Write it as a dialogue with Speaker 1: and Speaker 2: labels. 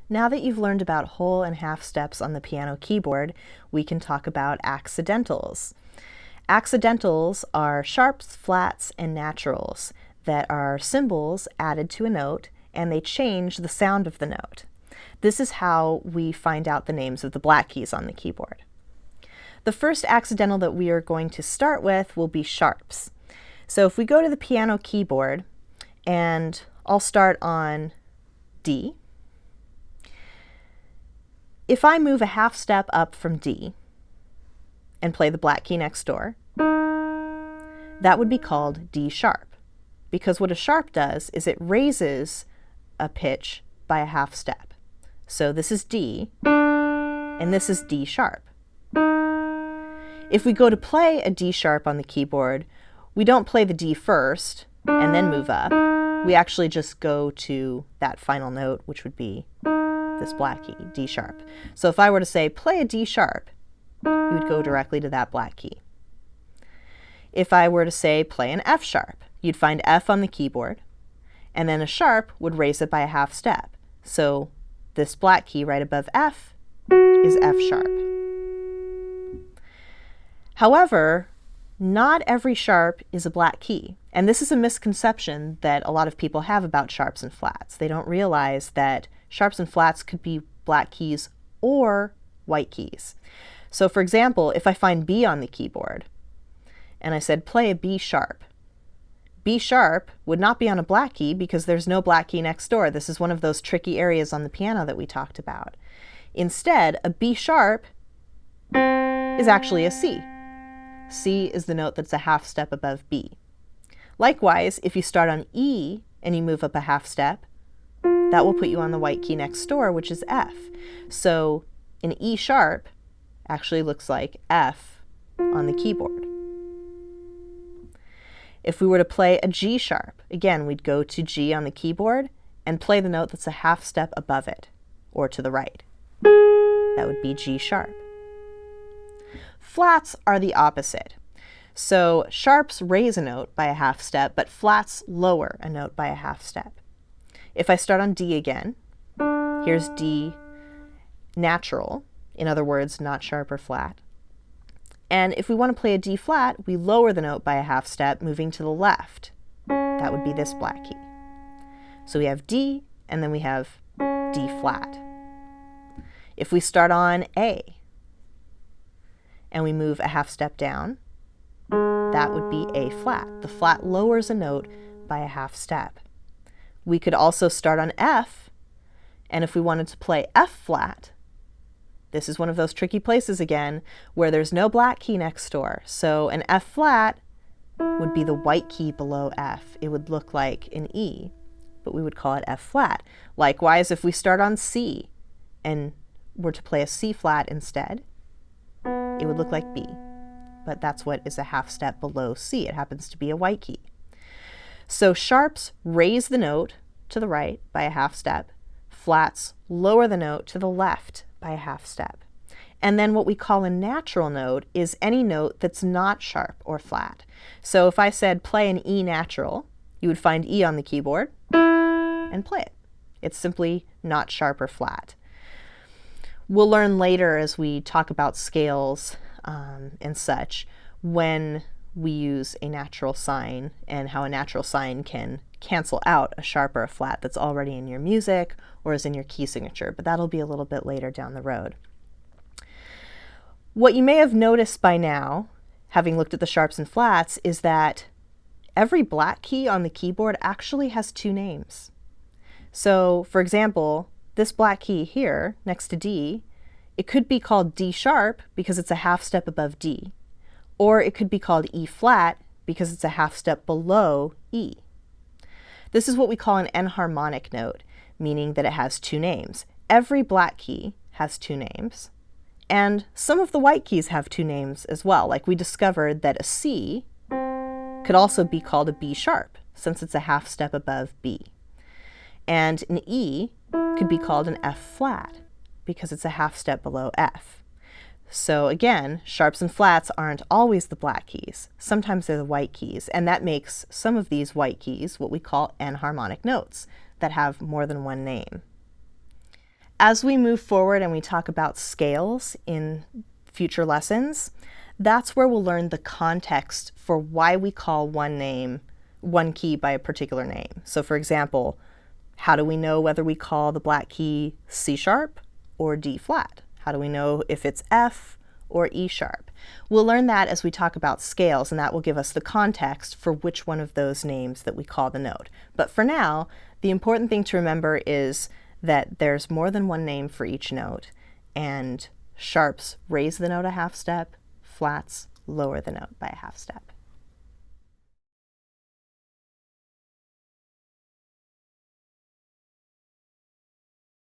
Speaker 1: Now that you've learned about whole and half steps on the piano keyboard, we can talk about accidentals. Accidentals are sharps, flats, and naturals that are symbols added to a note, and they change the sound of the note. This is how we find out the names of the black keys on the keyboard. The first accidental that we are going to start with will be sharps. So if we go to the piano keyboard, and I'll start on D. If I move a half step up from D and play the black key next door, that would be called D sharp, because what a sharp does is it raises a pitch by a half step. So this is D, and this is D sharp. If we go to play a D sharp on the keyboard, we don't play the D first and then move up. We actually just go to that final note, which would be this black key, D sharp. So if I were to say, play a D sharp, you would go directly to that black key. If I were to say, play an F sharp, you'd find F on the keyboard, and then a sharp would raise it by a half step. So this black key right above F is F sharp. However, not every sharp is a black key. And this is a misconception that a lot of people have about sharps and flats. They don't realize that sharps and flats could be black keys or white keys. So for example, if I find B on the keyboard and I said play a B sharp would not be on a black key because there's no black key next door. This is one of those tricky areas on the piano that we talked about. Instead, a B sharp is actually a C. C is the note that's a half step above B. Likewise, if you start on E and you move up a half step, that will put you on the white key next door, which is F. So an E sharp actually looks like F on the keyboard. If we were to play a G sharp, again, we'd go to G on the keyboard and play the note that's a half step above it, or to the right. That would be G sharp. Flats are the opposite. So sharps raise a note by a half step, but flats lower a note by a half step. If I start on D again, here's D natural, in other words, not sharp or flat. And if we want to play a D flat, we lower the note by a half step, moving to the left. That would be this black key. So we have D, and then we have D flat. If we start on A, and we move a half step down, that would be A flat. The flat lowers a note by a half step. We could also start on F, and if we wanted to play F flat, this is one of those tricky places again where there's no black key next door. So an F flat would be the white key below F. It would look like an E, but we would call it F flat. Likewise, if we start on C and were to play a C flat instead, it would look like B, but that's what is a half step below C. It happens to be a white key. So sharps raise the note to the right by a half step. Flats lower the note to the left by a half step. And then what we call a natural note is any note that's not sharp or flat. So if I said play an E natural, you would find E on the keyboard and play it. It's simply not sharp or flat. We'll learn later as we talk about scales and such when we use a natural sign and how a natural sign can cancel out a sharp or a flat that's already in your music or is in your key signature, but that'll be a little bit later down the road. What you may have noticed by now, having looked at the sharps and flats, is that every black key on the keyboard actually has two names. So, for example, this black key here, next to D, it could be called D sharp because it's a half step above D, or it could be called E flat because it's a half step below E. This is what we call an enharmonic note, meaning that it has two names. Every black key has two names, and some of the white keys have two names as well. Like we discovered that a C could also be called a B sharp since it's a half step above B. And an E could be called an F flat because it's a half step below F. So again, sharps and flats aren't always the black keys. Sometimes they're the white keys, and that makes some of these white keys what we call enharmonic notes that have more than one name. As we move forward and we talk about scales in future lessons, that's where we'll learn the context for why we call one key by a particular name. So for example, how do we know whether we call the black key C sharp or D flat? How do we know if it's F or E sharp? We'll learn that as we talk about scales, and that will give us the context for which one of those names that we call the note. But for now, the important thing to remember is that there's more than one name for each note, and sharps raise the note a half step, flats lower the note by a half step.